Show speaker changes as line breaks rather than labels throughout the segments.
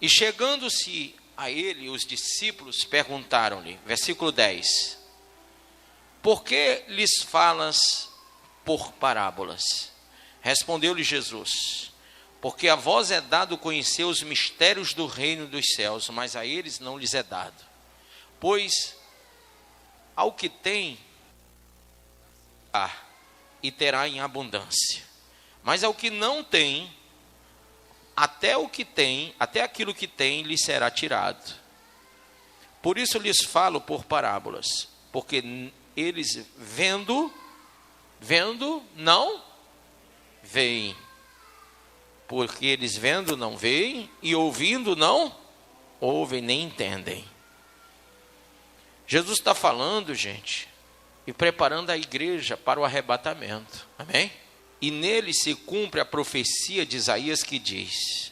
E chegando-se a ele, os discípulos perguntaram-lhe, versículo 10, por que lhes falas por parábolas? Respondeu-lhe Jesus, porque a vós é dado conhecer os mistérios do reino dos céus, mas a eles não lhes é dado. Pois ao que tem, e terá em abundância. Mas ao que não tem, até aquilo que tem lhe será tirado. Por isso lhes falo por parábolas, porque eles vendo, não veem. Porque eles vendo não veem, e ouvindo não ouvem nem entendem. Jesus está falando, gente, e preparando a igreja para o arrebatamento. Amém? E nele se cumpre a profecia de Isaías que diz: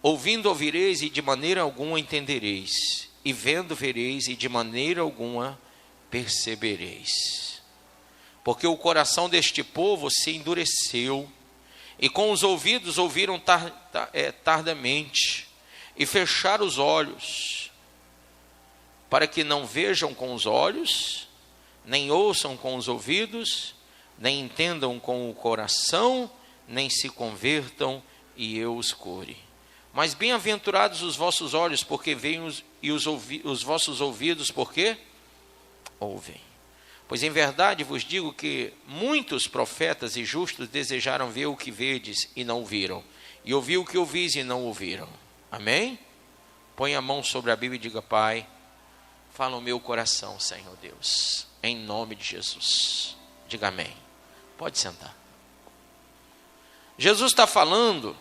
ouvindo ouvireis e de maneira alguma entendereis, e vendo vereis e de maneira alguma percebereis. Porque o coração deste povo se endureceu, e com os ouvidos ouviram tardamente, e fecharam os olhos, para que não vejam com os olhos, nem ouçam com os ouvidos, nem entendam com o coração, nem se convertam e eu os cure. Mas bem-aventurados os vossos olhos, porque veem, e os vossos ouvidos, porque ouvem. Pois em verdade vos digo que muitos profetas e justos desejaram ver o que vedes e não viram, e ouvir o que ouvis e não ouviram. Amém? Põe a mão sobre a Bíblia e diga: Pai, fala o meu coração, Senhor Deus, em nome de Jesus. Diga amém. Pode sentar. Jesus está falando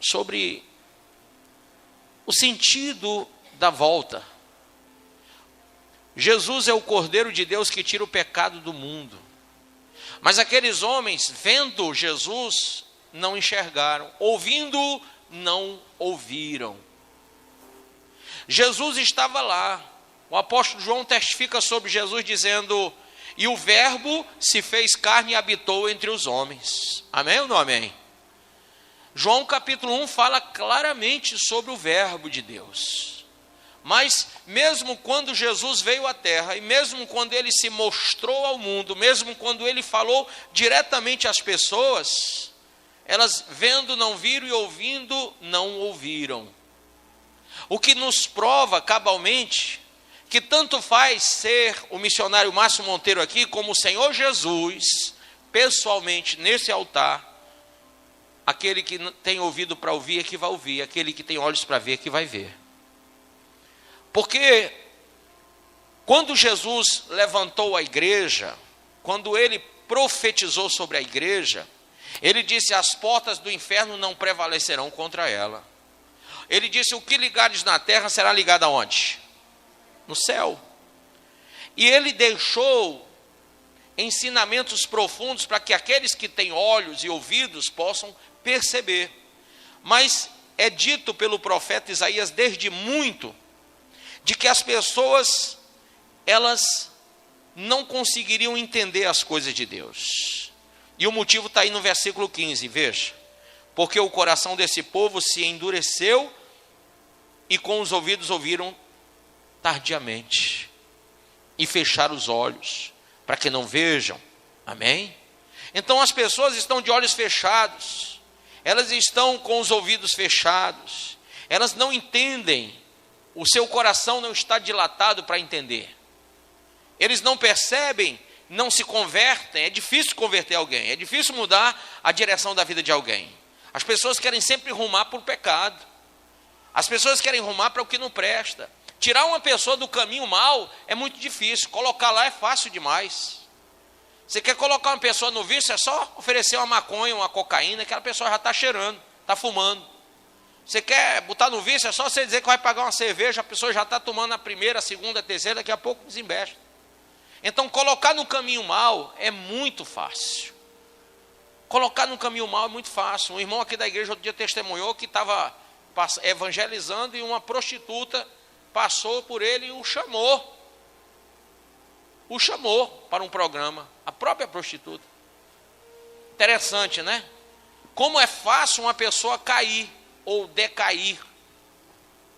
sobre o sentido da volta. Jesus é o Cordeiro de Deus que tira o pecado do mundo. Mas aqueles homens, vendo Jesus, não enxergaram. Ouvindo, não ouviram. Jesus estava lá. O apóstolo João testifica sobre Jesus dizendo: e o verbo se fez carne e habitou entre os homens. Amém ou não amém? João capítulo 1 fala claramente sobre o verbo de Deus. Mas mesmo quando Jesus veio à terra, e mesmo quando ele se mostrou ao mundo, mesmo quando ele falou diretamente às pessoas, elas vendo não viram e ouvindo não ouviram. O que nos prova cabalmente que tanto faz ser o missionário Márcio Monteiro aqui, como o Senhor Jesus, pessoalmente nesse altar. Aquele que tem ouvido para ouvir é que vai ouvir, aquele que tem olhos para ver é que vai ver. Porque quando Jesus levantou a igreja, quando ele profetizou sobre a igreja, ele disse: as portas do inferno não prevalecerão contra ela. Ele disse: o que ligares na terra será ligado aonde? No céu. E ele deixou ensinamentos profundos para que aqueles que têm olhos e ouvidos possam perceber. Mas é dito pelo profeta Isaías desde muito, de que as pessoas, elas não conseguiriam entender as coisas de Deus. E o motivo está aí no versículo 15, veja. Porque o coração desse povo se endureceu, e com os ouvidos ouviram tardiamente, e fecharam os olhos, para que não vejam. Amém? Então as pessoas estão de olhos fechados, elas estão com os ouvidos fechados, elas não entendem, o seu coração não está dilatado para entender, eles não percebem, não se convertem. É difícil converter alguém, é difícil mudar a direção da vida de alguém. As pessoas querem sempre rumar para o pecado, as pessoas querem rumar para o que não presta. Tirar uma pessoa do caminho mal é muito difícil, colocar lá é fácil demais. Você quer colocar uma pessoa no vício, é só oferecer uma maconha, uma cocaína, aquela pessoa já está cheirando, está fumando. Você quer botar no vício, é só você dizer que vai pagar uma cerveja, a pessoa já está tomando a primeira, a segunda, a terceira, daqui a pouco desembesta. Então colocar no caminho mal é muito fácil. Colocar no caminho mal é muito fácil. Um irmão aqui da igreja outro dia testemunhou que estava evangelizando e uma prostituta passou por ele e o chamou para um programa, a própria prostituta. Interessante, né? Como é fácil uma pessoa cair ou decair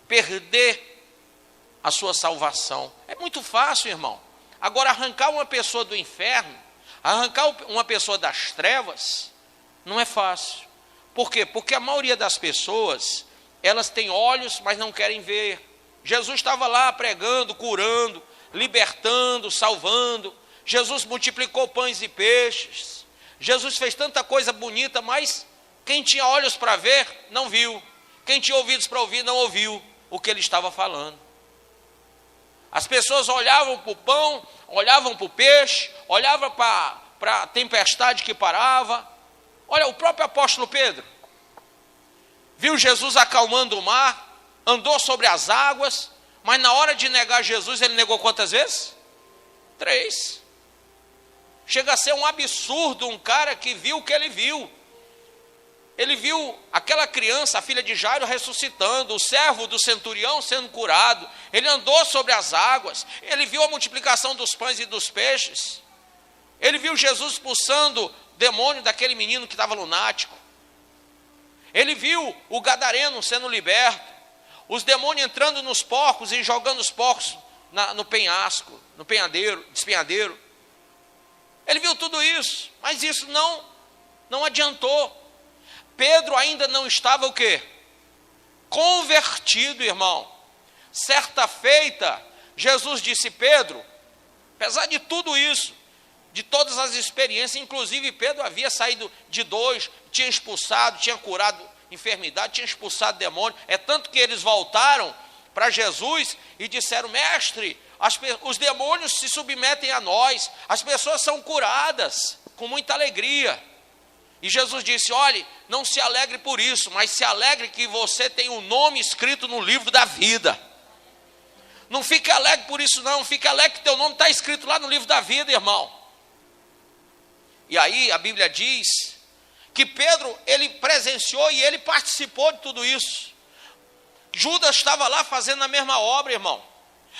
perder a sua salvação. É muito fácil, irmão. Agora, arrancar uma pessoa do inferno, arrancar uma pessoa das trevas, não é fácil. Por quê? Porque a maioria das pessoas, elas têm olhos, mas não querem ver. Jesus estava lá pregando, curando, libertando, salvando. Jesus multiplicou pães e peixes. Jesus fez tanta coisa bonita, mas quem tinha olhos para ver, não viu. Quem tinha ouvidos para ouvir, não ouviu o que ele estava falando. As pessoas olhavam para o pão, olhavam para o peixe, olhavam para a tempestade que parava. Olha, o próprio apóstolo Pedro viu Jesus acalmando o mar, andou sobre as águas, mas na hora de negar Jesus, ele negou quantas vezes? 3. Chega a ser um absurdo um cara que viu o que ele viu. Ele viu aquela criança, a filha de Jairo, ressuscitando, o servo do centurião sendo curado. Ele andou sobre as águas, ele viu a multiplicação dos pães e dos peixes. Ele viu Jesus expulsando demônio daquele menino que estava lunático. Ele viu o gadareno sendo liberto, os demônios entrando nos porcos e jogando os porcos no penhasco, no despenhadeiro. Ele viu tudo isso, mas isso não adiantou. Pedro ainda não estava o quê? Convertido, irmão. Certa feita, Jesus disse: Pedro, apesar de tudo isso, de todas as experiências, inclusive Pedro havia saído de 2, tinha expulsado, tinha curado enfermidade, tinha expulsado demônio. É tanto que eles voltaram para Jesus e disseram: mestre, os demônios se submetem a nós, as pessoas são curadas com muita alegria. E Jesus disse: olhe, não se alegre por isso, mas se alegre que você tem o nome escrito no livro da vida. Não fique alegre por isso não, fique alegre que teu nome está escrito lá no livro da vida, irmão. E aí a Bíblia diz que Pedro, ele presenciou e ele participou de tudo isso. Judas estava lá fazendo a mesma obra, irmão.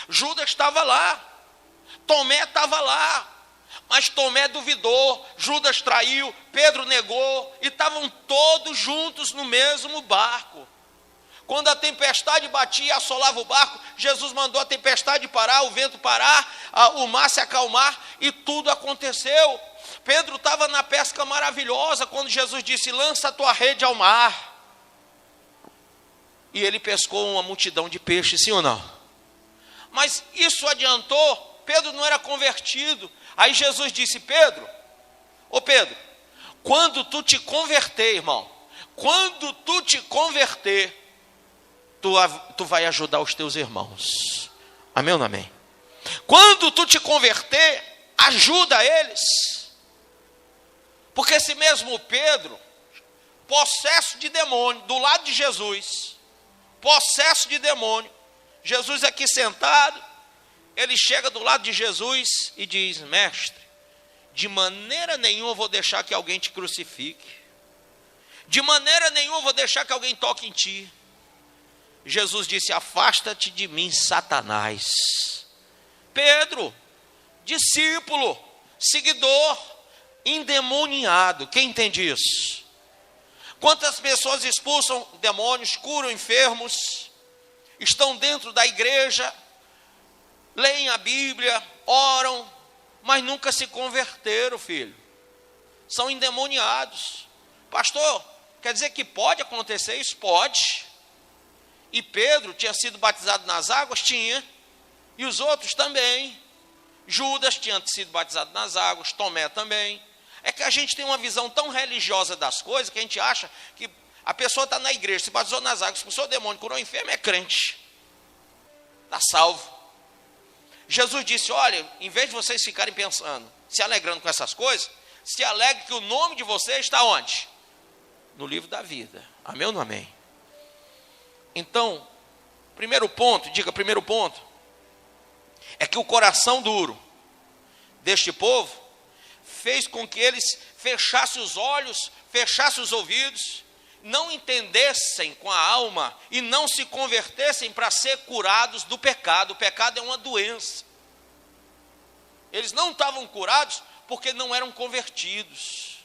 Judas estava lá, Tomé estava lá, mas Tomé duvidou, Judas traiu, Pedro negou, e estavam todos juntos no mesmo barco. Quando a tempestade batia e assolava o barco, Jesus mandou a tempestade parar, o vento parar, o mar se acalmar, e tudo aconteceu. Pedro estava na pesca maravilhosa, quando Jesus disse: lança a tua rede ao mar. E ele pescou uma multidão de peixes, sim ou não? Mas isso adiantou? Pedro não era convertido. Aí Jesus disse: Pedro, ô Pedro, quando tu te converter, irmão, quando tu te converter, tu vai ajudar os teus irmãos. Amém ou não amém? Quando tu te converter, ajuda eles. Porque esse mesmo Pedro, possesso de demônio, do lado de Jesus, possesso de demônio, Jesus aqui sentado, ele chega do lado de Jesus e diz: mestre, de maneira nenhuma eu vou deixar que alguém te crucifique, de maneira nenhuma eu vou deixar que alguém toque em ti. Jesus disse: afasta-te de mim, Satanás. Pedro, discípulo, seguidor, endemoniado. Quem entende isso? Quantas pessoas expulsam demônios, curam enfermos, estão dentro da igreja, leem a Bíblia, oram, mas nunca se converteram, filho. São endemoniados. Pastor, quer dizer que pode acontecer isso? Pode. E Pedro tinha sido batizado nas águas? Tinha. E os outros também. Judas tinha sido batizado nas águas, Tomé também. É que a gente tem uma visão tão religiosa das coisas que a gente acha que a pessoa está na igreja, se batizou nas águas, expulsou o demônio, curou o enfermo, é crente. Está salvo. Jesus disse: olha, em vez de vocês ficarem pensando, se alegrando com essas coisas, se alegre que o nome de vocês está onde? No livro da vida. Amém ou não amém? Então, primeiro ponto, primeiro ponto, é que o coração duro deste povo fez com que eles fechassem os olhos, fechassem os ouvidos, não entendessem com a alma e não se convertessem para ser curados do pecado. O pecado é uma doença. Eles não estavam curados porque não eram convertidos.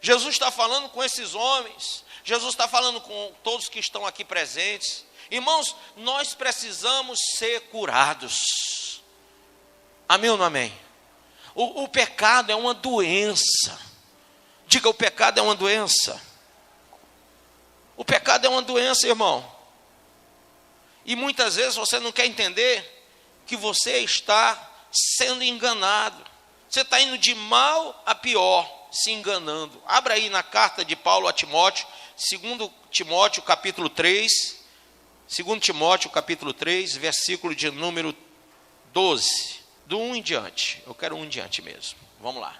Jesus está falando com esses homens, Jesus está falando com todos que estão aqui presentes. Irmãos, nós precisamos ser curados. Amém ou não amém? O pecado é uma doença. Diga, o pecado é uma doença. O pecado é uma doença, irmão. E muitas vezes você não quer entender que você está sendo enganado. Você está indo de mal a pior, se enganando. Abra aí na carta de Paulo a Timóteo, 2 Timóteo capítulo 3, 2 Timóteo capítulo 3, versículo de número 12, do 1 em diante. Eu quero 1 em diante mesmo. Vamos lá.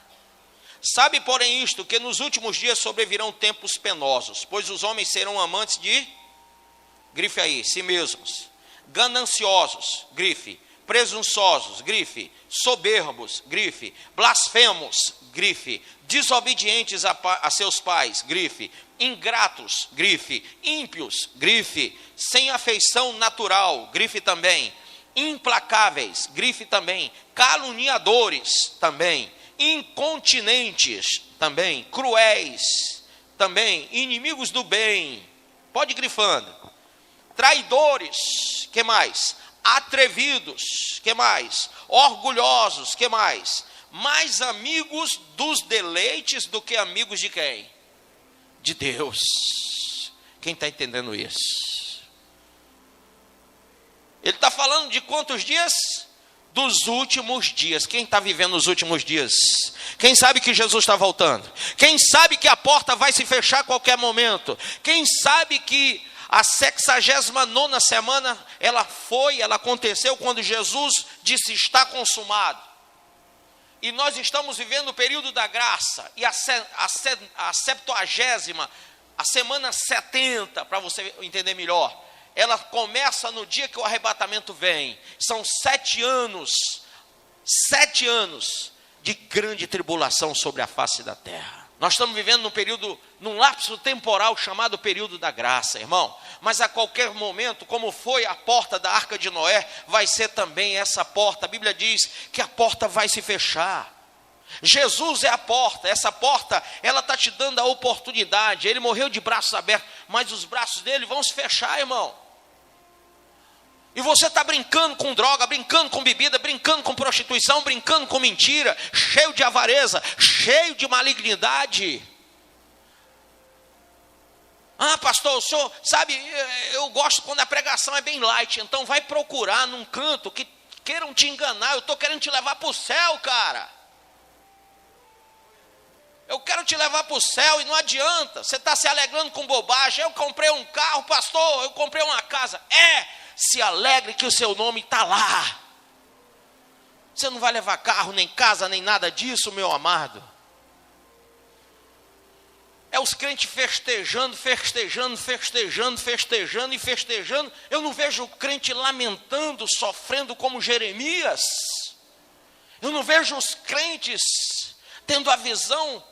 Sabe, porém, isto, que nos últimos dias sobrevirão tempos penosos, pois os homens serão amantes de, grife aí, si mesmos, gananciosos, grife, presunçosos, grife, soberbos, grife, blasfemos, grife, desobedientes a seus pais, grife, ingratos, grife, ímpios, grife, sem afeição natural, grife também, implacáveis, grife também, caluniadores também, incontinentes também, cruéis também, inimigos do bem, pode ir grifando, traidores, que mais? Atrevidos, que mais? Orgulhosos, que mais? Mais amigos dos deleites do que amigos de quem? De Deus. Quem está entendendo isso? Ele está falando de quantos dias? Dos últimos dias. Quem está vivendo os últimos dias? Quem sabe que Jesus está voltando? Quem sabe que a porta vai se fechar a qualquer momento? Quem sabe que a 69ª semana, ela aconteceu quando Jesus disse, está consumado. E nós estamos vivendo o período da graça, e a 70ª, a semana 70, para você entender melhor, ela começa no dia que o arrebatamento vem. São 7 anos de grande tribulação sobre a face da terra. Nós estamos vivendo num lapso temporal chamado período da graça, irmão. Mas a qualquer momento, como foi a porta da Arca de Noé, vai ser também essa porta. A Bíblia diz que a porta vai se fechar. Jesus é a porta. Essa porta, ela está te dando a oportunidade. Ele morreu de braços abertos, mas os braços dele vão se fechar, irmão. E você está brincando com droga, brincando com bebida, brincando com prostituição, brincando com mentira, cheio de avareza, cheio de malignidade. Ah, pastor, o senhor, sabe, eu gosto quando a pregação é bem light, então vai procurar num canto que queiram te enganar. Eu estou querendo te levar para o céu, cara. Eu quero te levar para o céu e não adianta. Você está se alegrando com bobagem. Eu comprei um carro, pastor, eu comprei uma casa. Se alegre que o seu nome está lá. Você não vai levar carro, nem casa, nem nada disso, meu amado. É os crentes festejando. Eu não vejo o crente lamentando, sofrendo como Jeremias. Eu não vejo os crentes tendo a visão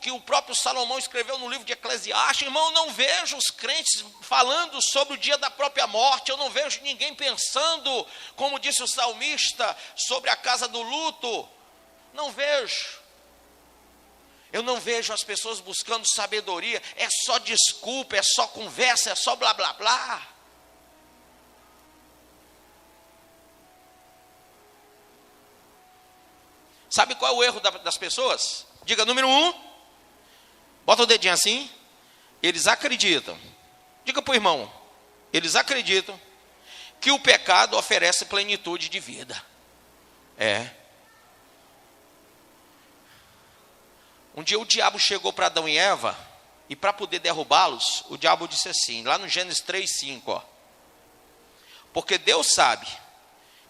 que o próprio Salomão escreveu no livro de Eclesiastes. Irmão, eu não vejo os crentes falando sobre o dia da própria morte. Eu não vejo ninguém pensando, como disse o salmista, sobre a casa do luto. Não vejo. Eu não vejo as pessoas buscando sabedoria. É só desculpa, é só conversa, é só blá blá blá. Sabe qual é o erro das pessoas? Diga, número 1, bota o dedinho assim, eles acreditam, diga para o irmão, eles acreditam que o pecado oferece plenitude de vida. Um dia o diabo chegou para Adão e Eva, e para poder derrubá-los, o diabo disse assim, lá no Gênesis 3:5, porque Deus sabe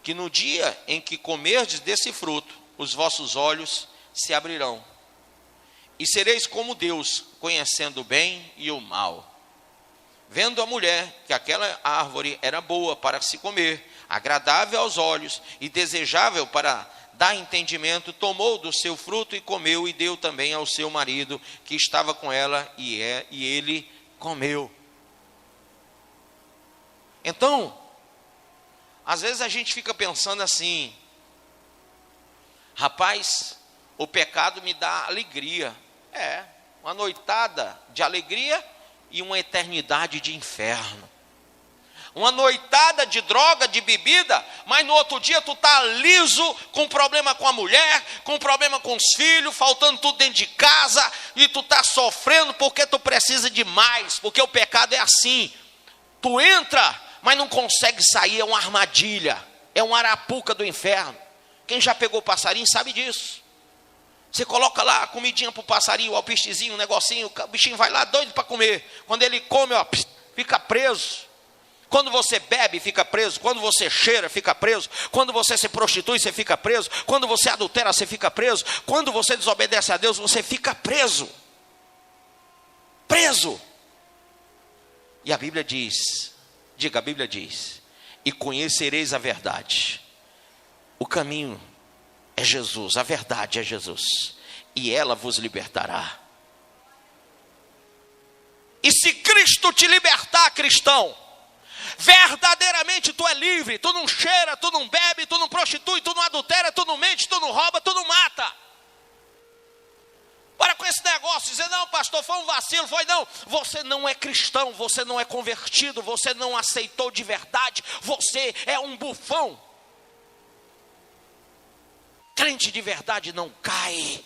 que no dia em que comerdes desse fruto, os vossos olhos se abrirão, e sereis como Deus, conhecendo o bem e o mal. Vendo a mulher que aquela árvore era boa para se comer, agradável aos olhos e desejável para dar entendimento, tomou do seu fruto e comeu, e deu também ao seu marido que estava com ela, e ele comeu. Então, às vezes a gente fica pensando assim, rapaz, o pecado me dá alegria. Uma noitada de alegria e uma eternidade de inferno. Uma noitada de droga, de bebida, mas no outro dia tu está liso, com problema com a mulher, com problema com os filhos, faltando tudo dentro de casa, e tu está sofrendo porque tu precisa de mais, porque o pecado é assim. Tu entra, mas não consegue sair, é uma armadilha, é uma arapuca do inferno. Quem já pegou passarinho sabe disso. Você coloca lá a comidinha para o passarinho, o alpistezinho, um negocinho, o bichinho vai lá doido para comer. Quando ele come, ó, fica preso. Quando você bebe, fica preso. Quando você cheira, fica preso. Quando você se prostitui, você fica preso. Quando você adultera, você fica preso. Quando você desobedece a Deus, você fica preso. Preso. E a Bíblia diz, diga, a Bíblia diz, e conhecereis a verdade. O caminho é Jesus, a verdade é Jesus. E ela vos libertará. E se Cristo te libertar, cristão, verdadeiramente tu é livre. Tu não cheira, tu não bebe, tu não prostitui, tu não adultera, tu não mente, tu não rouba, tu não mata. Para com esse negócio, dizer, não pastor, foi um vacilo, foi não. Você não é cristão, você não é convertido, você não aceitou de verdade, você é um bufão. Crente de verdade não cai.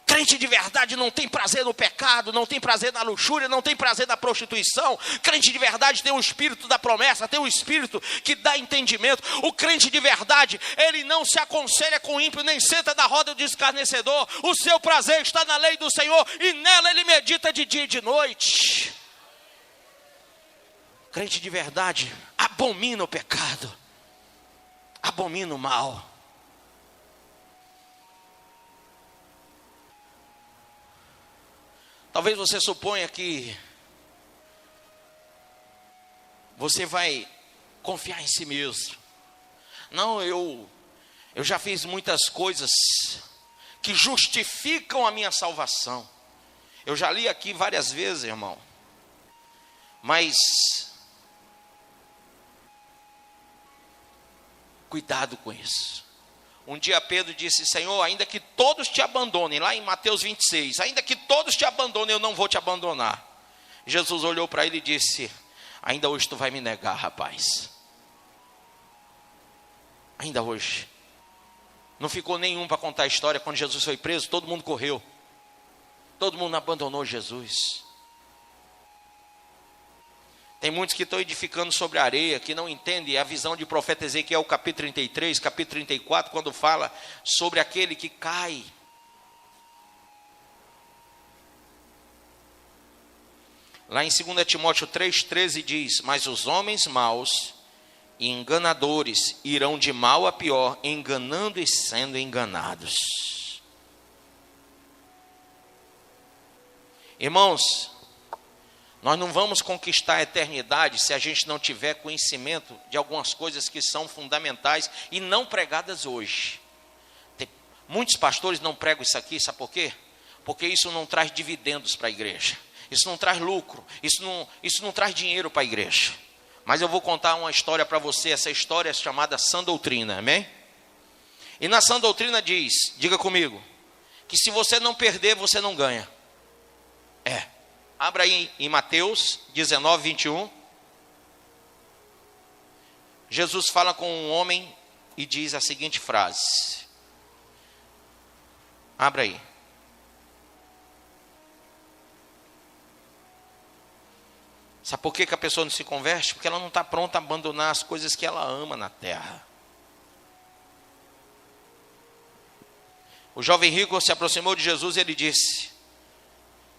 Crente de verdade não tem prazer no pecado, não tem prazer na luxúria, não tem prazer na prostituição. Crente de verdade tem um espírito da promessa, tem um espírito que dá entendimento. O crente de verdade, ele não se aconselha com o ímpio, nem senta na roda do escarnecedor. O seu prazer está na lei do Senhor e nela ele medita de dia e de noite. Crente de verdade abomina o pecado, abomina o mal. Talvez você suponha que você vai confiar em si mesmo. Não, eu já fiz muitas coisas que justificam a minha salvação. Eu já li aqui várias vezes, irmão. Mas cuidado com isso. Um dia Pedro disse, Senhor, ainda que todos te abandonem, lá em Mateus 26, ainda que todos te abandonem, eu não vou te abandonar. Jesus olhou para ele e disse, ainda hoje tu vai me negar, rapaz. Ainda hoje. Não ficou nenhum para contar a história. Quando Jesus foi preso, todo mundo correu. Todo mundo abandonou Jesus. Tem muitos que estão edificando sobre a areia, que não entendem a visão de profeta Ezequiel, capítulo 33, capítulo 34, quando fala sobre aquele que cai. Lá em 2 Timóteo 3,13 diz, mas os homens maus e enganadores irão de mal a pior, enganando e sendo enganados. Irmãos, nós não vamos conquistar a eternidade se a gente não tiver conhecimento de algumas coisas que são fundamentais e não pregadas hoje. Muitos pastores não pregam isso aqui, sabe por quê? Porque isso não traz dividendos para a igreja. Isso não traz lucro, isso não traz dinheiro para a igreja. Mas eu vou contar uma história para você, essa história é chamada Sã Doutrina, amém? E na Sã Doutrina diz, diga comigo, que se você não perder, você não ganha. Abra aí em Mateus 19, 21. Jesus fala com um homem e diz a seguinte frase. Abra aí. Sabe por que a pessoa não se converte? Porque ela não está pronta a abandonar as coisas que ela ama na terra. O jovem rico se aproximou de Jesus e ele disse,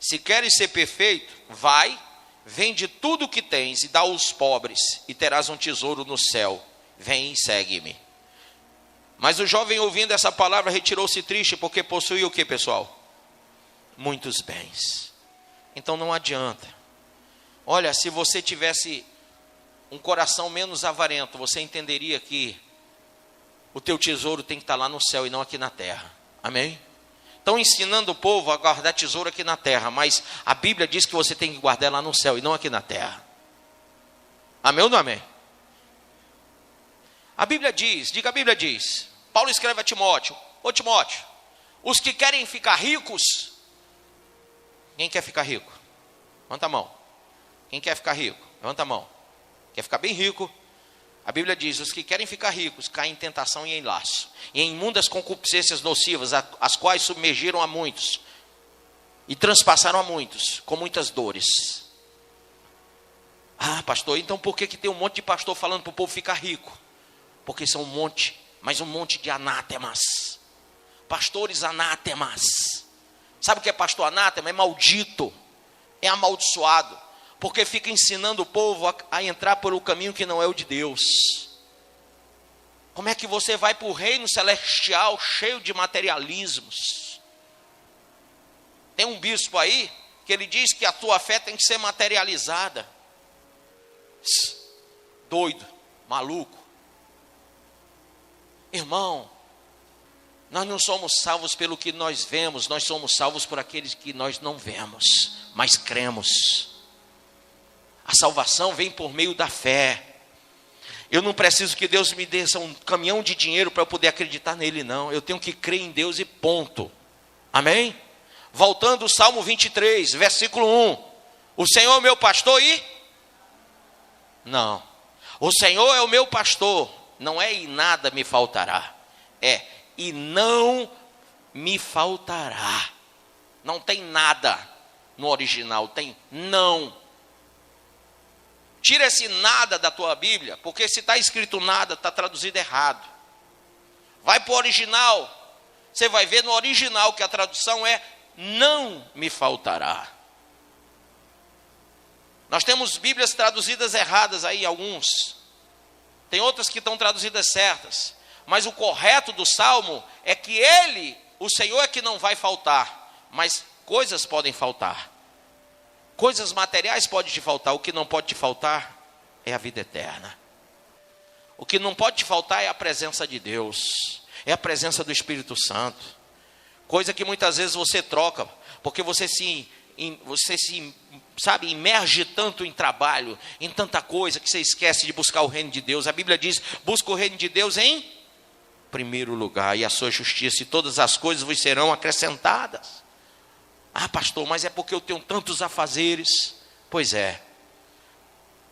se queres ser perfeito, vai, vende tudo o que tens e dá aos pobres, e terás um tesouro no céu. Vem e segue-me. Mas o jovem, ouvindo essa palavra, retirou-se triste, porque possuía o que, pessoal? Muitos bens. Então não adianta. Olha, se você tivesse um coração menos avarento, você entenderia que o teu tesouro tem que estar lá no céu e não aqui na terra. Amém? Estão ensinando o povo a guardar tesouro aqui na terra, mas a Bíblia diz que você tem que guardar lá no céu e não aqui na terra. Amém ou não amém? A Bíblia diz, diga a Bíblia diz, Paulo escreve a Timóteo, ô Timóteo, os que querem ficar ricos, quem quer ficar rico? Levanta a mão. Quem quer ficar rico? Levanta a mão. Quer ficar bem rico? A Bíblia diz, os que querem ficar ricos caem em tentação e em laço, e em imundas concupiscências nocivas, as quais submergiram a muitos, e transpassaram a muitos, com muitas dores. Ah, pastor, então por que tem um monte de pastor falando para o povo ficar rico? Porque são um monte, mas um monte de anátemas. Pastores anátemas. Sabe o que é pastor anátema? É maldito, é amaldiçoado, porque fica ensinando o povo a entrar pelo caminho que não é o de Deus. Como é que você vai para o reino celestial cheio de materialismos? Tem um bispo aí que ele diz que a tua fé tem que ser materializada. Doido, maluco. Irmão, nós não somos salvos pelo que nós vemos, nós somos salvos por aqueles que nós não vemos, mas cremos. A salvação vem por meio da fé. Eu não preciso que Deus me dê um caminhão de dinheiro para eu poder acreditar nele, não. Eu tenho que crer em Deus e ponto. Amém? Voltando ao Salmo 23, versículo 1. O Senhor é o meu pastor e... Não. O Senhor é o meu pastor. Não é e nada me faltará. É e não me faltará. Não tem nada no original, tem não. Tira esse nada da tua Bíblia, porque se está escrito nada, está traduzido errado. Vai para o original, você vai ver no original que a tradução é não me faltará. Nós temos Bíblias traduzidas erradas aí, alguns. Tem outras que estão traduzidas certas. Mas o correto do Salmo é que ele, o Senhor é que não vai faltar. Mas coisas podem faltar. Coisas materiais podem te faltar. O que não pode te faltar é a vida eterna. O que não pode te faltar é a presença de Deus. É a presença do Espírito Santo. Coisa que muitas vezes você troca. Porque você se imerge tanto em trabalho, em tanta coisa, que você esquece de buscar o reino de Deus. A Bíblia diz, busca o reino de Deus em primeiro lugar, e a sua justiça, e todas as coisas vos serão acrescentadas. Ah, pastor, mas é porque eu tenho tantos afazeres. Pois é.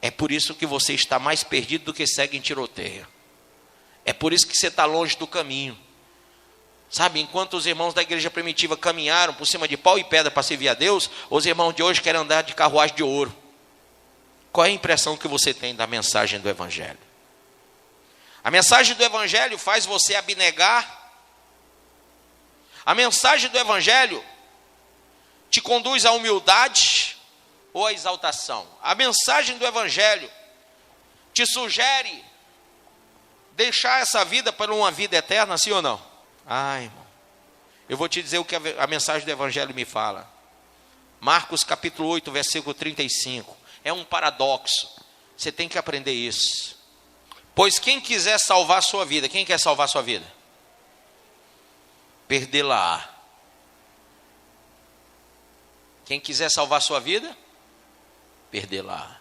É por isso que você está mais perdido do que segue em tiroteio. É por isso que você está longe do caminho. Sabe, enquanto os irmãos da igreja primitiva caminharam por cima de pau e pedra para servir a Deus, os irmãos de hoje querem andar de carruagem de ouro. Qual é a impressão que você tem da mensagem do Evangelho? A mensagem do Evangelho faz você abnegar. A mensagem do Evangelho te conduz à humildade ou à exaltação. A mensagem do Evangelho te sugere deixar essa vida para uma vida eterna, sim ou não? Ai, irmão, eu vou te dizer o que a mensagem do Evangelho me fala. Marcos capítulo 8, versículo 35. É um paradoxo. Você tem que aprender isso. Pois quem quiser salvar a sua vida, quem quer salvar a sua vida? Perdê-la. Quem quiser salvar a sua vida, perdê-la.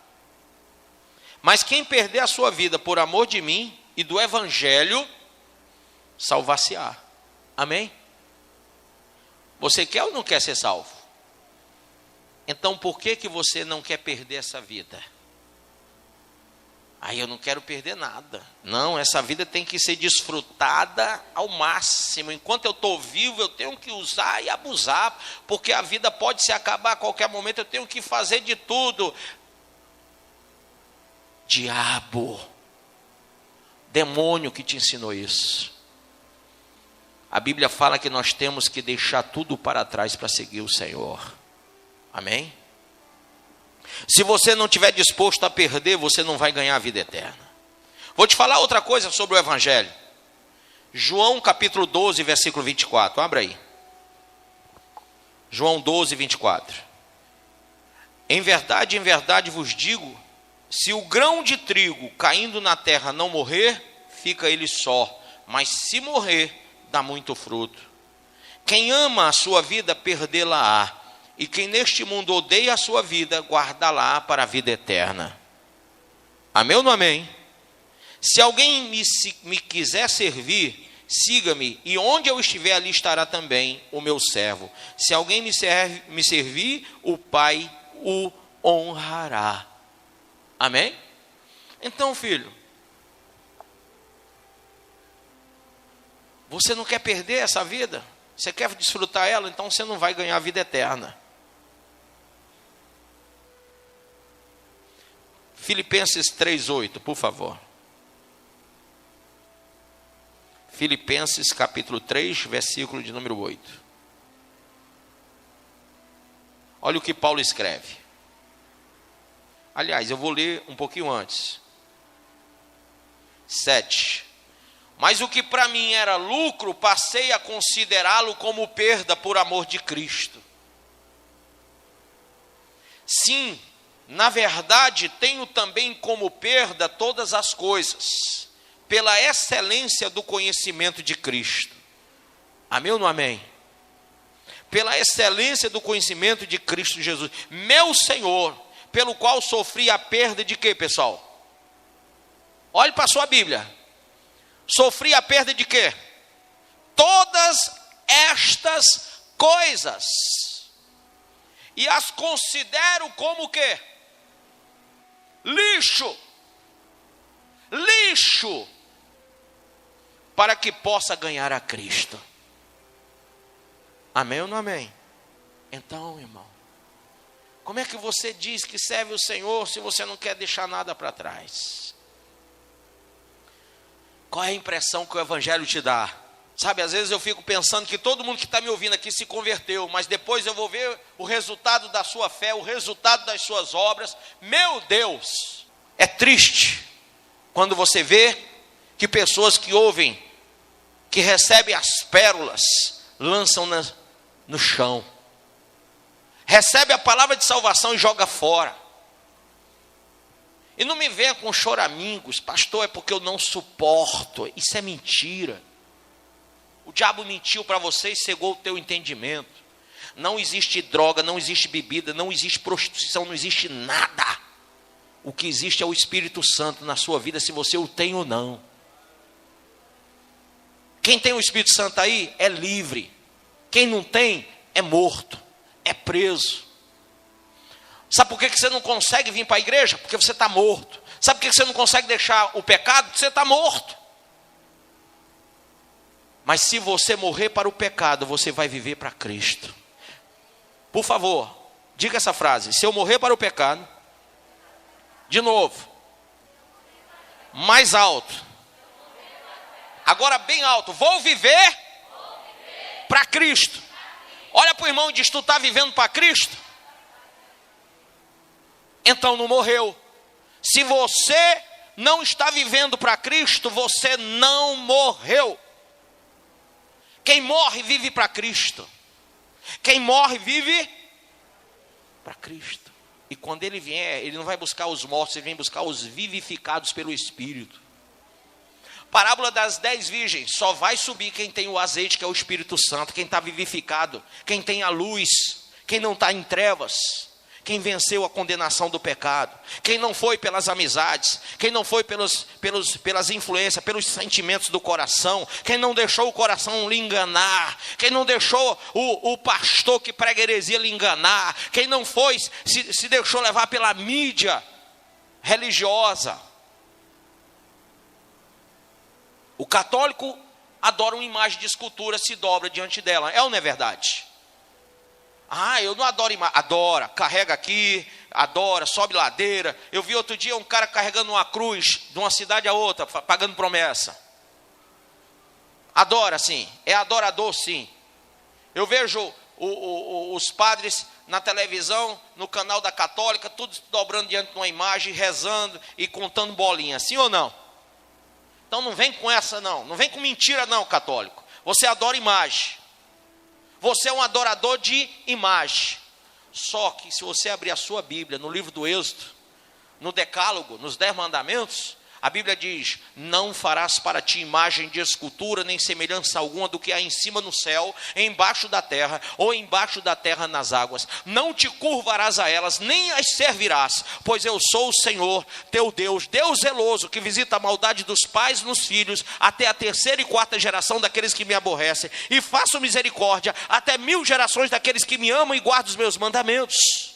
Mas quem perder a sua vida por amor de mim e do Evangelho, salvar-se-á. Amém? Você quer ou não quer ser salvo? Então por que você não quer perder essa vida? Aí eu não quero perder nada. Não, essa vida tem que ser desfrutada ao máximo. Enquanto eu estou vivo, eu tenho que usar e abusar, porque a vida pode se acabar a qualquer momento, eu tenho que fazer de tudo. Diabo, demônio que te ensinou isso. A Bíblia fala que nós temos que deixar tudo para trás para seguir o Senhor. Amém? Se você não estiver disposto a perder, você não vai ganhar a vida eterna. Vou te falar outra coisa sobre o Evangelho. João capítulo 12, versículo 24. Abra aí. João 12, 24. Em verdade vos digo, se o grão de trigo caindo na terra não morrer, fica ele só. Mas se morrer, dá muito fruto. Quem ama a sua vida, perdê-la-á. E quem neste mundo odeia a sua vida, guardá-la para a vida eterna. Amém ou não amém? Se alguém me quiser servir, siga-me, e onde eu estiver, ali estará também o meu servo. Se alguém me servir, o Pai o honrará. Amém? Então, filho, você não quer perder essa vida? Você quer desfrutar ela? Então você não vai ganhar a vida eterna. Filipenses 3:8, por favor. Filipenses capítulo 3, versículo de número 8. Olha o que Paulo escreve. Aliás, eu vou ler um pouquinho antes. 7. Mas o que para mim era lucro, passei a considerá-lo como perda por amor de Cristo. Sim, na verdade, tenho também como perda todas as coisas, pela excelência do conhecimento de Cristo. Amém ou não amém? Pela excelência do conhecimento de Cristo Jesus, meu Senhor, pelo qual sofri a perda de quê, pessoal? Olhe para a sua Bíblia. Sofri a perda de quê? Todas estas coisas. E as considero como quê? Lixo. Lixo. Para que possa ganhar a Cristo. Amém ou não amém? Então, irmão, como é que você diz que serve o Senhor se você não quer deixar nada para trás? Qual é a impressão que o Evangelho te dá? Sabe, às vezes eu fico pensando que todo mundo que está me ouvindo aqui se converteu, mas depois eu vou ver o resultado da sua fé, o resultado das suas obras. Meu Deus, é triste quando você vê que pessoas que ouvem, que recebem as pérolas, lançam no chão. Recebe a palavra de salvação e joga fora. E não me venha com choramingos, pastor, é porque eu não suporto. Isso é mentira. O diabo mentiu para você e cegou o teu entendimento. Não existe droga, não existe bebida, não existe prostituição, não existe nada. O que existe é o Espírito Santo na sua vida, se você o tem ou não. Quem tem o Espírito Santo aí é livre. Quem não tem é morto, é preso. Sabe por que você não consegue vir para a igreja? Porque você está morto. Sabe por que você não consegue deixar o pecado? Porque você está morto. Mas se você morrer para o pecado, você vai viver para Cristo. Por favor, diga essa frase. Se eu morrer para o pecado, de novo, mais alto. Agora bem alto. Vou viver para Cristo. Olha para o irmão e diz, tu está vivendo para Cristo? Então não morreu. Se você não está vivendo para Cristo, você não morreu. Quem morre vive para Cristo. Quem morre vive para Cristo. E quando ele vier, ele não vai buscar os mortos, ele vem buscar os vivificados pelo Espírito. Parábola das 10 virgens, só vai subir quem tem o azeite, que é o Espírito Santo, quem está vivificado, quem tem a luz, quem não está em trevas, quem venceu a condenação do pecado, quem não foi pelas amizades, quem não foi pelas influências, pelos sentimentos do coração, quem não deixou o coração lhe enganar, quem não deixou o pastor que prega heresia lhe enganar, quem não foi, se deixou levar pela mídia religiosa. O católico adora uma imagem de escultura, se dobra diante dela, é ou não é verdade? Ah, eu não adoro imagem. Adora, carrega aqui, adora, sobe ladeira. Eu vi outro dia um cara carregando uma cruz de uma cidade a outra, pagando promessa. Adora sim, é adorador sim. Eu vejo os padres na televisão, no canal da católica, tudo dobrando diante de uma imagem, rezando e contando bolinha, sim ou não? Então não vem com essa não, não vem com mentira não, católico. Você adora imagem. Você é um adorador de imagem. Só que se você abrir a sua Bíblia, no livro do Êxodo, no Decálogo, nos 10 mandamentos, a Bíblia diz, não farás para ti imagem de escultura, nem semelhança alguma do que há em cima no céu, embaixo da terra, ou embaixo da terra nas águas. Não te curvarás a elas, nem as servirás, pois eu sou o Senhor, teu Deus, Deus zeloso, que visita a maldade dos pais nos filhos, até a 3ª e 4ª geração daqueles que me aborrecem, e faço misericórdia até 1000 gerações daqueles que me amam e guardam os meus mandamentos.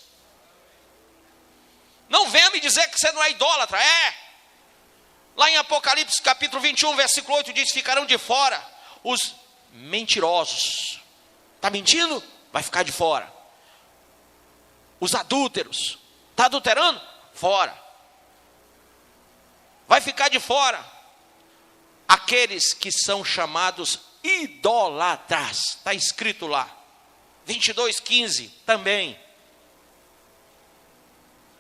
Não venha me dizer que você não é idólatra. Lá em Apocalipse capítulo 21, versículo 8 diz: ficarão de fora os mentirosos. Está mentindo? Vai ficar de fora. Os adúlteros. Está adulterando? Fora. Vai ficar de fora aqueles que são chamados idólatras. Está escrito lá. 22:15 também.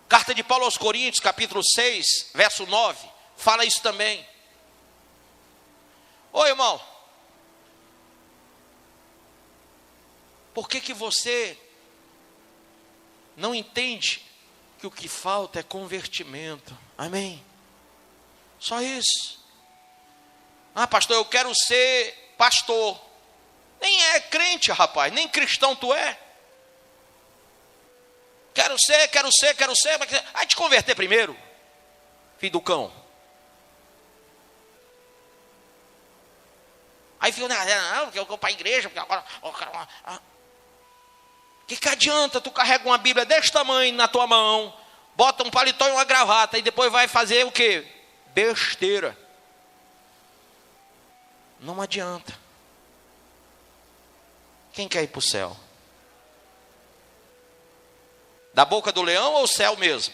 Carta de Paulo aos Coríntios, capítulo 6, verso 9, fala isso também. Ô irmão, por que você não entende que o que falta é convertimento? Amém? Só isso. Ah, pastor, eu quero ser pastor. Nem é crente, rapaz, nem cristão tu é. Quero ser, mas vai te converter primeiro, filho do cão. Aí fica, não, porque eu vou para a igreja, porque agora... Que adianta tu carrega uma Bíblia desse tamanho na tua mão, bota um paletó e uma gravata, e depois vai fazer o quê? Besteira. Não adianta. Quem quer ir para o céu? Da boca do leão ou o céu mesmo?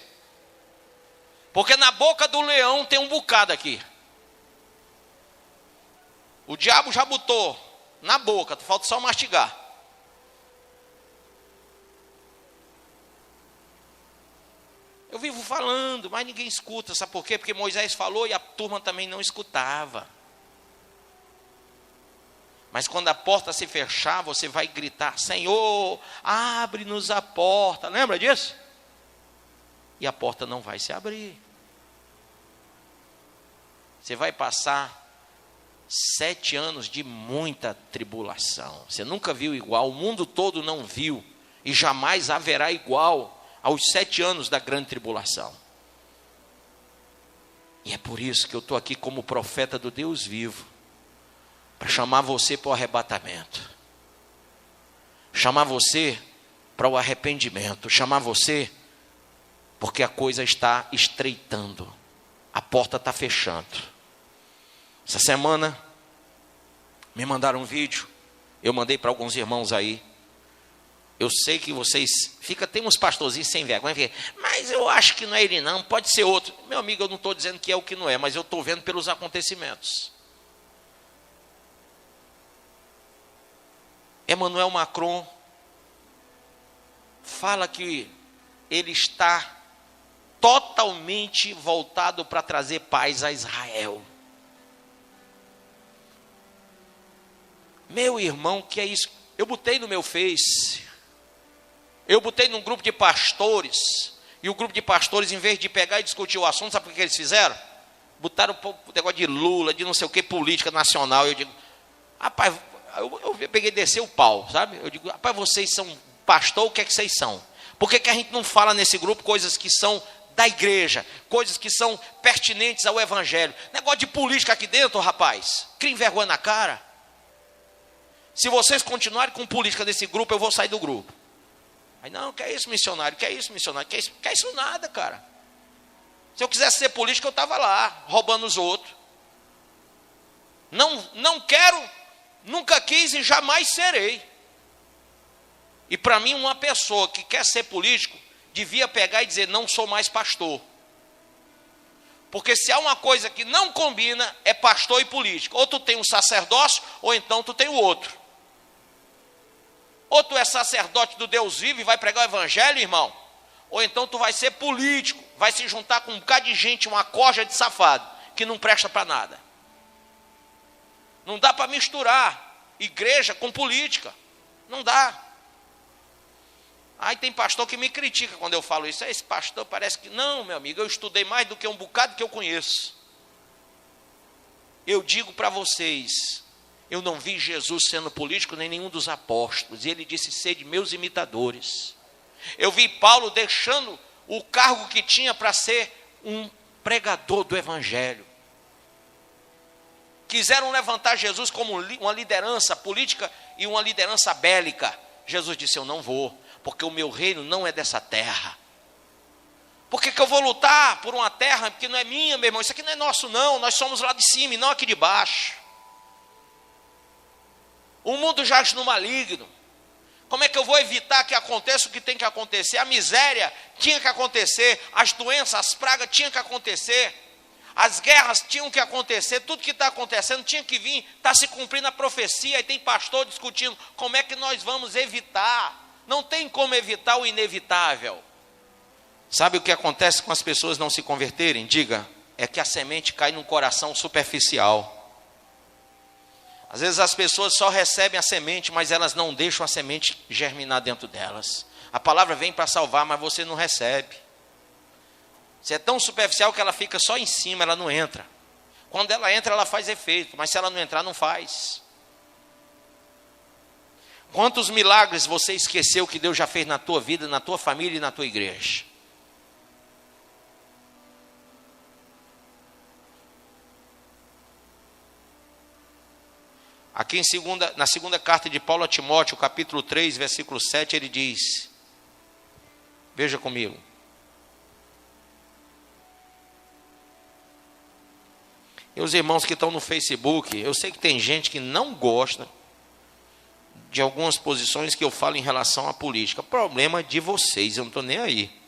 Porque na boca do leão tem um bocado aqui. O diabo já botou na boca, falta só mastigar. Eu vivo falando, mas ninguém escuta. Sabe por quê? Porque Moisés falou e a turma também não escutava. Mas quando a porta se fechar, você vai gritar: Senhor, abre-nos a porta. Lembra disso? E a porta não vai se abrir. Você vai passar 7 anos de muita tribulação. Você nunca viu igual, o mundo todo não viu. E jamais haverá igual aos 7 anos da grande tribulação. E é por isso que eu estou aqui como profeta do Deus vivo. Para chamar você para o arrebatamento. Chamar você para o arrependimento. Chamar você porque a coisa está estreitando. A porta está fechando. Essa semana me mandaram um vídeo. Eu mandei para alguns irmãos aí. Eu sei que vocês tem uns pastorzinhos sem vergonha, mas eu acho que não é ele não, pode ser outro. Meu amigo, eu não estou dizendo que é o que não é, mas eu estou vendo pelos acontecimentos. Emmanuel Macron fala que ele está totalmente voltado para trazer paz a Israel. Meu irmão, que é isso? Eu botei no meu Face, eu botei num grupo de pastores, e o grupo de pastores, em vez de pegar e discutir o assunto, sabe o que eles fizeram? Botaram o negócio de Lula, de não sei o que, política nacional. Eu digo, rapaz, eu peguei e descer o pau, sabe? Eu digo, rapaz, vocês são pastor, o que é que vocês são? Por que a gente não fala nesse grupo coisas que são da igreja, coisas que são pertinentes ao evangelho? Negócio de política aqui dentro, rapaz, criem vergonha na cara. Se vocês continuarem com política desse grupo, eu vou sair do grupo. Aí, não, que é isso, missionário, que é isso, missionário, que é isso nada, cara. Se eu quisesse ser político, eu estava lá, roubando os outros. Não quero, nunca quis e jamais serei. E para mim, uma pessoa que quer ser político, devia pegar e dizer, não sou mais pastor. Porque se há uma coisa que não combina, é pastor e político. Ou tu tem um sacerdócio, ou então tu tem o outro. Ou tu é sacerdote do Deus vivo e vai pregar o evangelho, irmão. Ou então tu vai ser político, vai se juntar com um bocado de gente, uma corja de safado, que não presta para nada. Não dá para misturar igreja com política. Não dá. Aí tem pastor que me critica quando eu falo isso. Esse pastor parece que... Não, meu amigo, eu estudei mais do que um bocado que eu conheço. Eu digo para vocês, eu não vi Jesus sendo político, nem nenhum dos apóstolos. E ele disse, sede meus imitadores. Eu vi Paulo deixando o cargo que tinha para ser um pregador do evangelho. Quiseram levantar Jesus como uma liderança política e uma liderança bélica. Jesus disse, eu não vou, porque o meu reino não é dessa terra. Por que eu vou lutar por uma terra que não é minha, meu irmão? Isso aqui não é nosso, não. Nós somos lá de cima e não aqui de baixo. O mundo jaz no maligno. Como é que eu vou evitar que aconteça o que tem que acontecer? A miséria tinha que acontecer, as doenças, as pragas tinham que acontecer, as guerras tinham que acontecer, tudo que está acontecendo tinha que vir, está se cumprindo a profecia, e tem pastor discutindo como é que nós vamos evitar. Não tem como evitar o inevitável. Sabe o que acontece com as pessoas não se converterem? Diga, é que a semente cai num coração superficial. Às vezes as pessoas só recebem a semente, mas elas não deixam a semente germinar dentro delas. A palavra vem para salvar, mas você não recebe. Você é tão superficial que ela fica só em cima, ela não entra. Quando ela entra, ela faz efeito, mas se ela não entrar, não faz. Quantos milagres você esqueceu que Deus já fez na tua vida, na tua família e na tua igreja? Aqui na segunda carta de Paulo a Timóteo, capítulo 3, versículo 7, ele diz, veja comigo. E os irmãos que estão no Facebook, eu sei que tem gente que não gosta de algumas posições que eu falo em relação à política. Problema de vocês, eu não estou nem aí.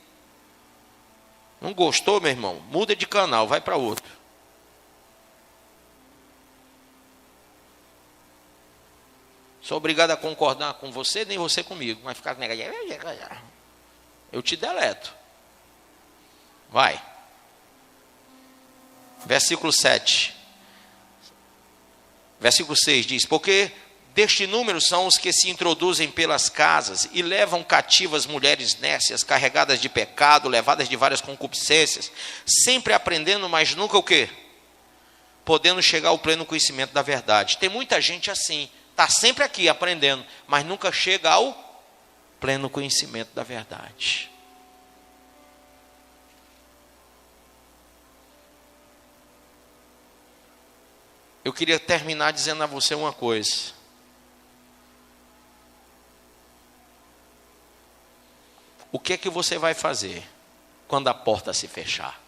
Não gostou, meu irmão? Muda de canal, vai para outro. Sou obrigado a concordar com você, nem você comigo. Vai ficar negativo. Eu te deleto. Vai. Versículo 7. Versículo 6 diz: porque deste número são os que se introduzem pelas casas e levam cativas mulheres nécias, carregadas de pecado, levadas de várias concupiscências, sempre aprendendo, mas nunca o quê? Podendo chegar ao pleno conhecimento da verdade. Tem muita gente assim. Está sempre aqui aprendendo, mas nunca chega ao pleno conhecimento da verdade. Eu queria terminar dizendo a você uma coisa. O que é que você vai fazer quando a porta se fechar?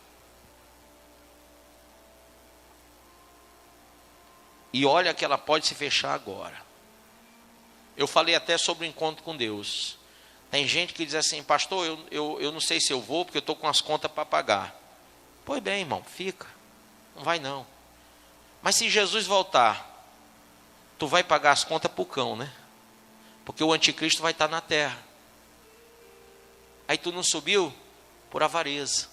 E olha que ela pode se fechar agora. Eu falei até sobre o encontro com Deus. Tem gente que diz assim, pastor, eu não sei se eu vou, porque eu estou com as contas para pagar. Pois bem, irmão, fica. Não vai não. Mas se Jesus voltar, tu vai pagar as contas para o cão, né? Porque o anticristo vai estar na terra. Aí tu não subiu por avareza.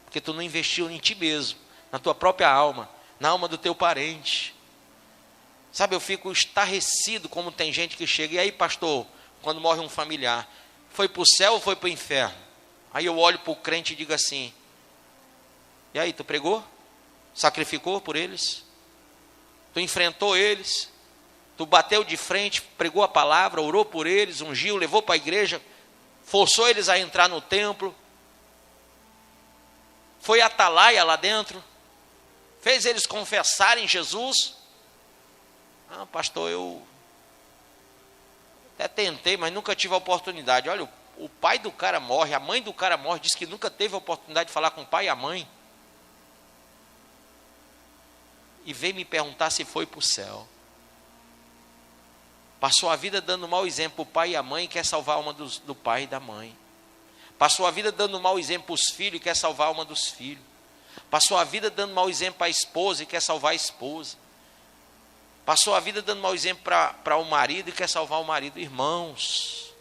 Porque tu não investiu em ti mesmo, na tua própria alma, na alma do teu parente. Sabe, eu fico estarrecido como tem gente que chega. E aí, pastor, quando morre um familiar, foi para o céu ou foi para o inferno? Aí eu olho para o crente e digo assim, e aí, tu pregou? Sacrificou por eles? Tu enfrentou eles? Tu bateu de frente, pregou a palavra, orou por eles, ungiu, levou para a igreja, forçou eles a entrar no templo? Foi atalaia lá dentro? Fez eles confessarem Jesus? Ah, pastor, eu até tentei, mas nunca tive a oportunidade. Olha, o pai do cara morre, a mãe do cara morre, diz que nunca teve a oportunidade de falar com o pai e a mãe. E veio me perguntar se foi para o céu. Passou a vida dando mau exemplo para o pai e a mãe, quer salvar a alma do pai e da mãe. Passou a vida dando mau exemplo para os filhos e quer salvar a alma dos filhos. Passou a vida dando mau exemplo para a esposa e quer salvar a esposa. Passou a vida dando mau exemplo para o marido e quer salvar o marido. Irmãos,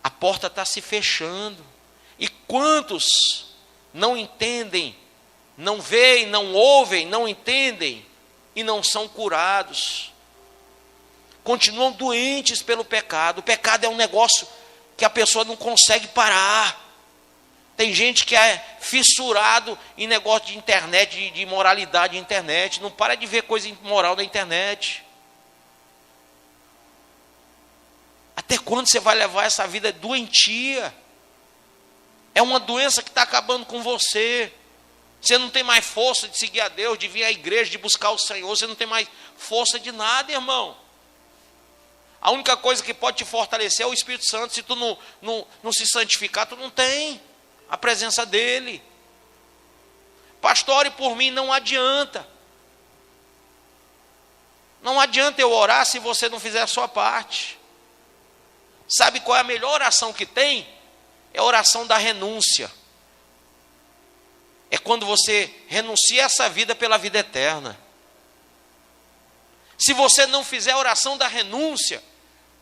a porta está se fechando. E quantos não entendem, não veem, não ouvem, não entendem e não são curados? Continuam doentes pelo pecado. O pecado é um negócio que a pessoa não consegue parar. Tem gente que é fissurado em negócio de internet, de imoralidade de internet. Não para de ver coisa imoral na internet. Até quando você vai levar essa vida doentia? É uma doença que está acabando com você. Você não tem mais força de seguir a Deus, de vir à igreja, de buscar o Senhor. Você não tem mais força de nada, irmão. A única coisa que pode te fortalecer é o Espírito Santo. Se tu não se santificar, tu não tem a presença dele. Pastor, ore por mim, não adianta. Não adianta eu orar se você não fizer a sua parte. Sabe qual é a melhor oração que tem? É a oração da renúncia. É quando você renuncia essa vida pela vida eterna. Se você não fizer a oração da renúncia,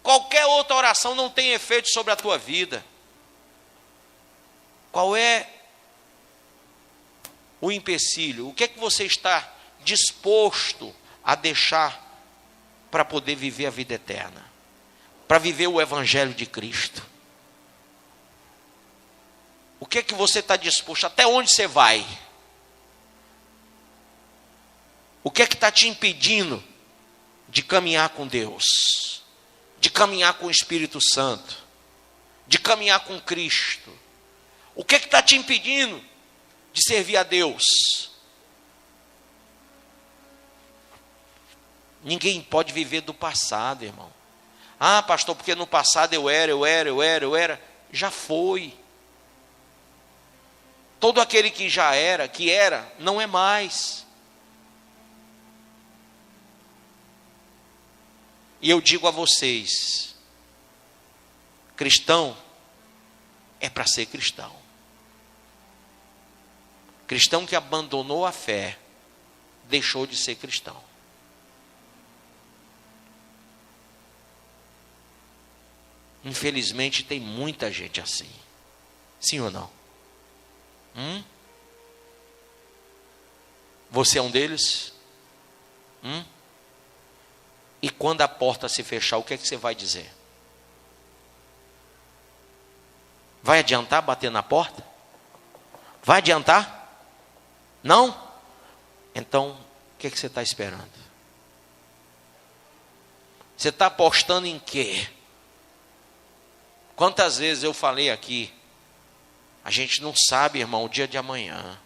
qualquer outra oração não tem efeito sobre a tua vida. Qual é o empecilho? O que é que você está disposto a deixar para poder viver a vida eterna? Para viver o Evangelho de Cristo? O que é que você está disposto? Até onde você vai? O que é que está te impedindo de caminhar com Deus? De caminhar com o Espírito Santo? De caminhar com Cristo? O que é que está te impedindo de servir a Deus? Ninguém pode viver do passado, irmão. Ah, pastor, porque no passado eu era. Já foi. Todo aquele que já era, não é mais. E eu digo a vocês, cristão é para ser cristão. Cristão que abandonou a fé, deixou de ser cristão. Infelizmente tem muita gente assim. Sim ou não? Você é um deles? E quando a porta se fechar, o que é que você vai dizer? Vai adiantar bater na porta? Vai adiantar? Não? Então, o que é que você está esperando? Você está apostando em quê? Quantas vezes eu falei aqui, a gente não sabe, irmão, o dia de amanhã.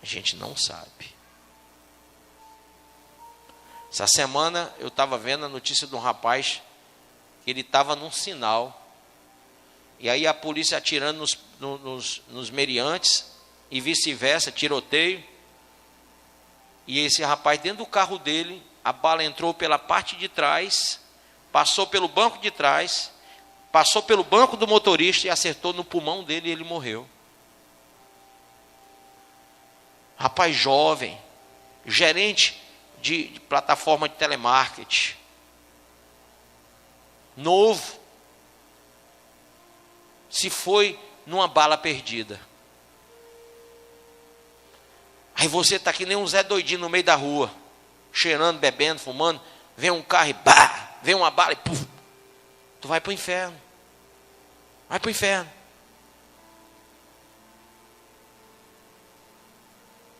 A gente não sabe. Essa semana eu estava vendo a notícia de um rapaz que ele estava num sinal. E aí a polícia atirando nos meliantes e vice-versa, tiroteio. E esse rapaz dentro do carro dele, a bala entrou pela parte de trás, passou pelo banco de trás, passou pelo banco do motorista e acertou no pulmão dele e ele morreu. Rapaz jovem, gerente de plataforma de telemarketing, novo, se foi numa bala perdida. Aí você está que nem um Zé doidinho no meio da rua, cheirando, bebendo, fumando, vem um carro e bah, vem uma bala e puf, tu vai para o inferno. Vai para o inferno.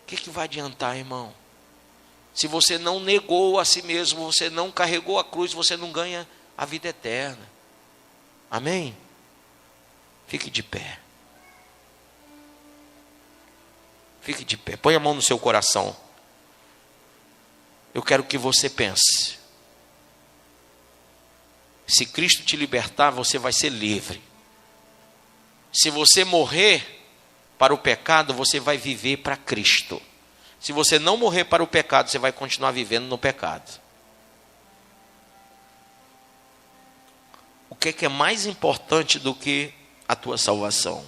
O que vai adiantar, irmão? Se você não negou a si mesmo, você não carregou a cruz, você não ganha a vida eterna. Amém? Fique de pé. Fique de pé. Põe a mão no seu coração. Eu quero que você pense. Se Cristo te libertar, você vai ser livre. Se você morrer para o pecado, você vai viver para Cristo. Se você não morrer para o pecado, você vai continuar vivendo no pecado. O que é mais importante do que a tua salvação?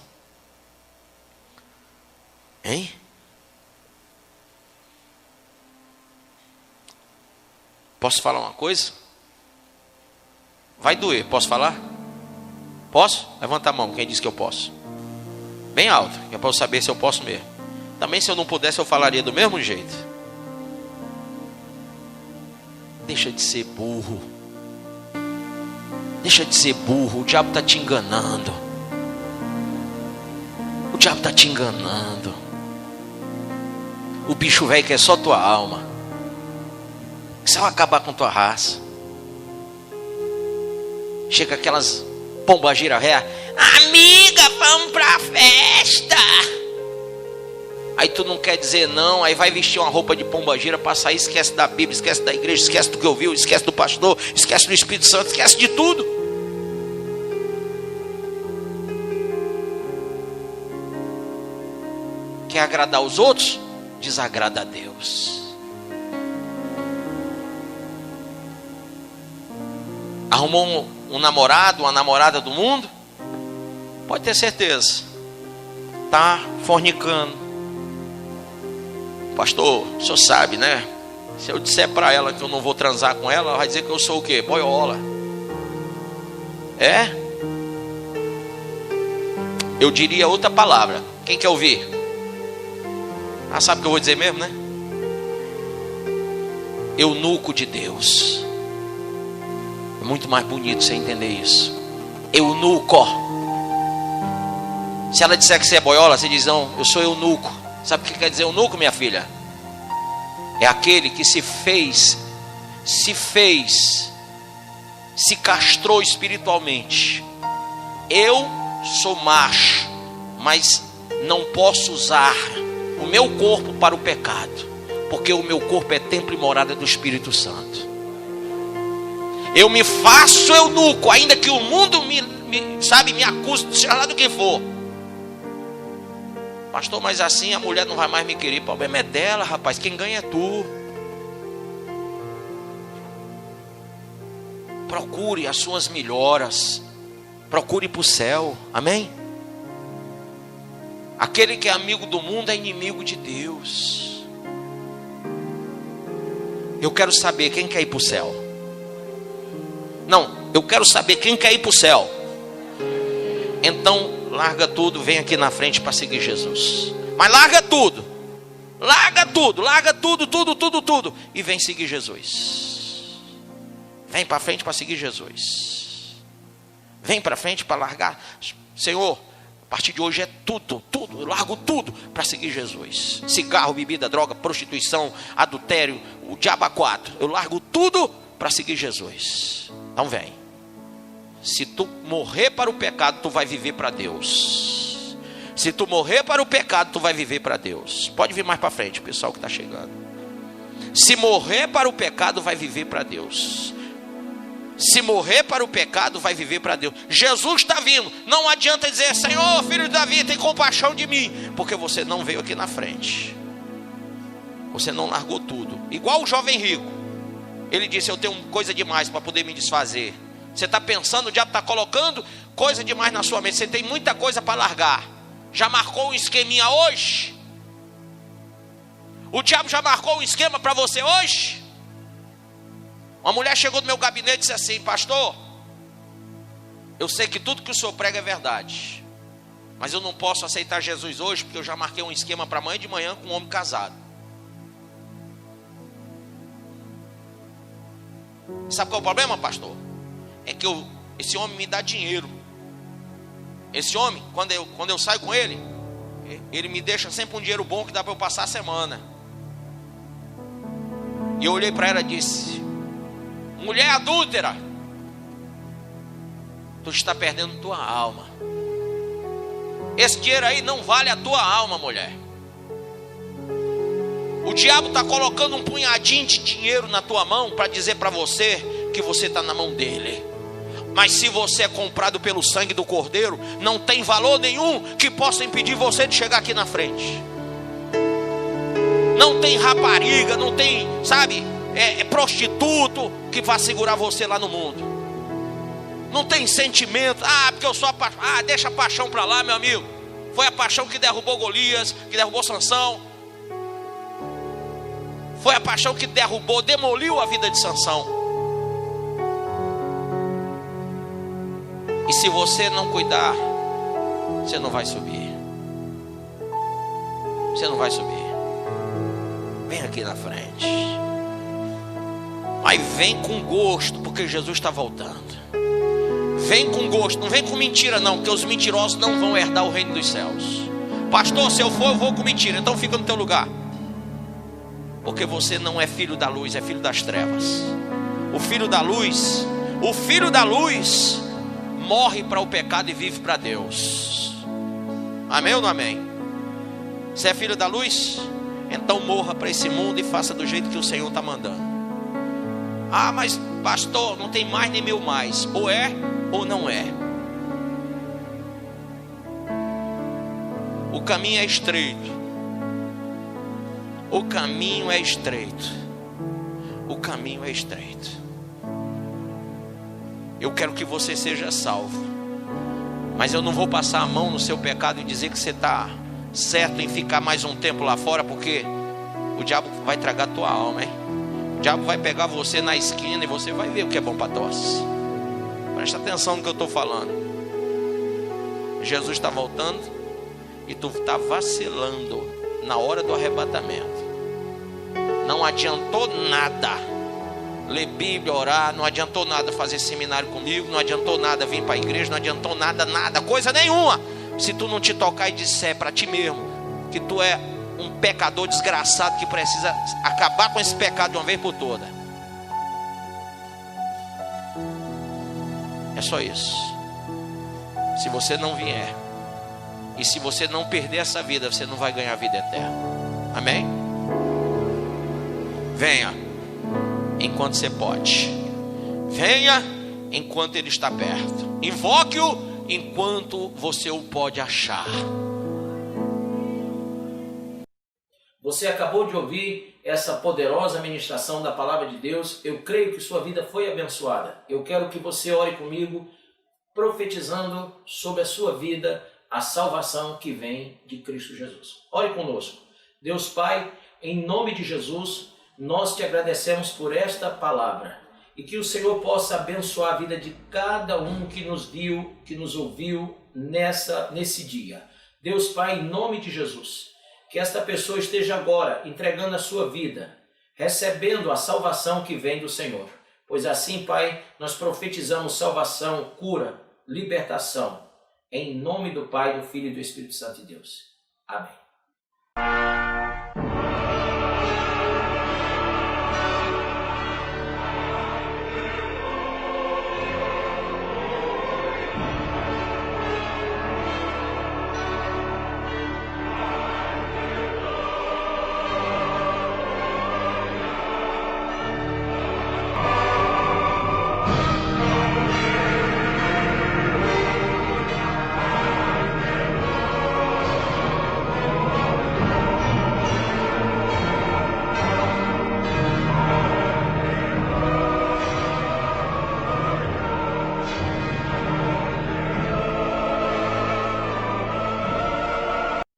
Hein? Posso falar uma coisa? Vai doer, posso falar? Posso? Levanta a mão, quem disse que eu posso? Bem alto, que é para eu saber se eu posso mesmo. Também se eu não pudesse eu falaria do mesmo jeito. Deixa de ser burro. Deixa de ser burro, o diabo está te enganando. O diabo está te enganando. O bicho velho quer só tua alma. Isso vai acabar com tua raça. Chega aquelas pombagira ré. Amiga, vamos pra festa. Aí tu não quer dizer não, aí vai vestir uma roupa de pombagira para sair, esquece da Bíblia, esquece da igreja, esquece do que ouviu, esquece do pastor, esquece do Espírito Santo, esquece de tudo. Quer agradar os outros? Desagrada a Deus. Arrumou um namorado, uma namorada do mundo? Pode ter certeza. Tá fornicando. Pastor, o senhor sabe, né? Se eu disser para ela que eu não vou transar com ela, ela vai dizer que eu sou o quê? Boiola. É? Eu diria outra palavra. Quem quer ouvir? Ah, sabe o que eu vou dizer mesmo, né? Eunuco de Deus. É muito mais bonito você entender isso. Eunuco. Se ela disser que você é boiola, você diz, não, eu sou eunuco. Sabe o que quer dizer eunuco, minha filha? É aquele que se castrou espiritualmente. Eu sou macho, mas não posso usar o meu corpo para o pecado, porque o meu corpo é templo e morada do Espírito Santo. Eu me faço eunuco, ainda que o mundo me acuse, seja lá do que for. Pastor, mas assim a mulher não vai mais me querer. O problema é dela, rapaz, quem ganha é tu. Procure as suas melhoras, procure para o céu, amém? Aquele que é amigo do mundo é inimigo de Deus. Eu quero saber quem quer ir para o céu. Não, eu quero saber quem quer ir para o céu. Então larga tudo, vem aqui na frente para seguir Jesus. Mas larga tudo, tudo e vem seguir Jesus. Vem para frente para seguir Jesus. Vem para frente para largar. Senhor, a partir de hoje é tudo, eu largo tudo para seguir Jesus. Cigarro, bebida, droga, prostituição, adultério, o diabo a quatro. Eu largo tudo para seguir Jesus. Então vem. Se tu morrer para o pecado, tu vai viver para Deus. Se tu morrer para o pecado, tu vai viver para Deus. Pode vir mais para frente, pessoal que está chegando. Se morrer para o pecado, vai viver para Deus. Se morrer para o pecado, vai viver para Deus. Jesus está vindo. Não adianta dizer, Senhor, filho de Davi, tem compaixão de mim, porque você não veio aqui na frente. Você não largou tudo. Igual o jovem rico. Ele disse, eu tenho coisa demais para poder me desfazer. Você está pensando, o diabo está colocando coisa demais na sua mente. Você tem muita coisa para largar. Já marcou um esqueminha hoje? O diabo já marcou um esquema para você hoje? Uma mulher chegou no meu gabinete e disse assim, pastor, eu sei que tudo que o senhor prega é verdade, mas eu não posso aceitar Jesus hoje, porque eu já marquei um esquema para amanhã de manhã com um homem casado. Sabe qual é o problema, pastor? É que esse homem me dá dinheiro. Esse homem, quando eu saio com ele, ele me deixa sempre um dinheiro bom que dá para eu passar a semana. E eu olhei para ela e disse, mulher adúltera, tu está perdendo tua alma. Esse dinheiro aí não vale a tua alma, mulher. O diabo está colocando um punhadinho de dinheiro na tua mão para dizer para você que você está na mão dele. Mas se você é comprado pelo sangue do Cordeiro, não tem valor nenhum que possa impedir você de chegar aqui na frente. Não tem rapariga, não tem, sabe, prostituto que vai segurar você lá no mundo. Não tem sentimento, porque eu sou apaixonado, deixa a paixão para lá, meu amigo. Foi a paixão que derrubou Golias, que derrubou Sansão. Foi a paixão que demoliu a vida de Sansão. E se você não cuidar, você não vai subir. Você não vai subir. Vem aqui na frente. Mas vem com gosto, porque Jesus está voltando. Vem com gosto, não vem com mentira não, porque os mentirosos não vão herdar o reino dos céus. Pastor, se eu for, eu vou com mentira, então fica no teu lugar. Porque você não é filho da luz, é filho das trevas. O filho da luz morre para o pecado e vive para Deus. Amém ou não amém? Você é filho da luz? Então morra para esse mundo e faça do jeito que o Senhor está mandando. Ah, mas pastor, não tem mais nem meu mais. Ou é ou não é. O caminho é estreito. O caminho é estreito. O caminho é estreito. Eu quero que você seja salvo. Mas eu não vou passar a mão no seu pecado e dizer que você está certo em ficar mais um tempo lá fora, porque o diabo vai tragar a tua alma, hein? O diabo vai pegar você na esquina e você vai ver o que é bom para tosse. Presta atenção no que eu estou falando. Jesus está voltando e tu está vacilando na hora do arrebatamento. Não adiantou nada ler Bíblia, orar, não adiantou nada fazer seminário comigo, não adiantou nada vir para a igreja, não adiantou nada, coisa nenhuma, se tu não te tocar e disser para ti mesmo que tu é um pecador desgraçado que precisa acabar com esse pecado de uma vez por toda. É só isso. Se você não vier e se você não perder essa vida, você não vai ganhar a vida eterna. Amém? Venha enquanto você pode. Venha enquanto ele está perto. Invoque-o enquanto você o pode achar.
Você acabou de ouvir essa poderosa ministração da palavra de Deus. Eu creio que sua vida foi abençoada. Eu quero que você ore comigo, profetizando sobre a sua vida a salvação que vem de Cristo Jesus. Ore conosco. Deus Pai, em nome de Jesus, nós te agradecemos por esta palavra e que o Senhor possa abençoar a vida de cada um que nos viu, que nos ouviu nesse dia. Deus Pai, em nome de Jesus, que esta pessoa esteja agora entregando a sua vida, recebendo a salvação que vem do Senhor. Pois assim, Pai, nós profetizamos salvação, cura, libertação, em nome do Pai, do Filho e do Espírito Santo de Deus. Amém.